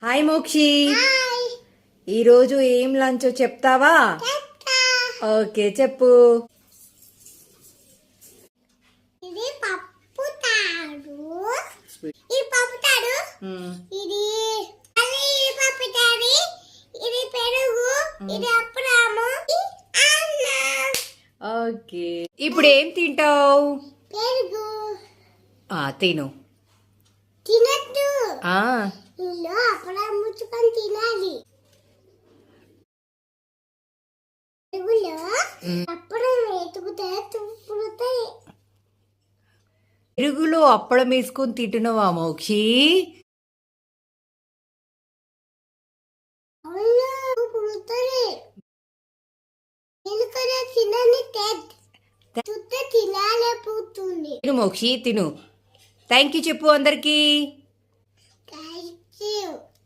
Hi Mokshi, ఈరోజు ఏం lunch చెప్తావా? ఓకే చెప్పు. ఇది పప్పు తాడు, ఇది పప్పు తాడు, ఇది పప్పు తాడు, ఇది పెరుగు, ఇది అప్పడాము, అన్నం. ఓకే, ఇప్పుడు ఏం తింటావు? పెరుగు తిను. తినద్దు, ఆ ఇల్లు అప్పడం ముచ్చుకొని తినాలి. పెరుగులో అప్పడం వేతుకుతే తుప్పుడుతాయి. పెరుగులో అప్పడం వేసుకొని తింటున్నావా మోక్షి? తినాలే పోతుంది. తిను మోక్షి, తిను. థ్యాంక్ యూ చెప్పు అందరికీ.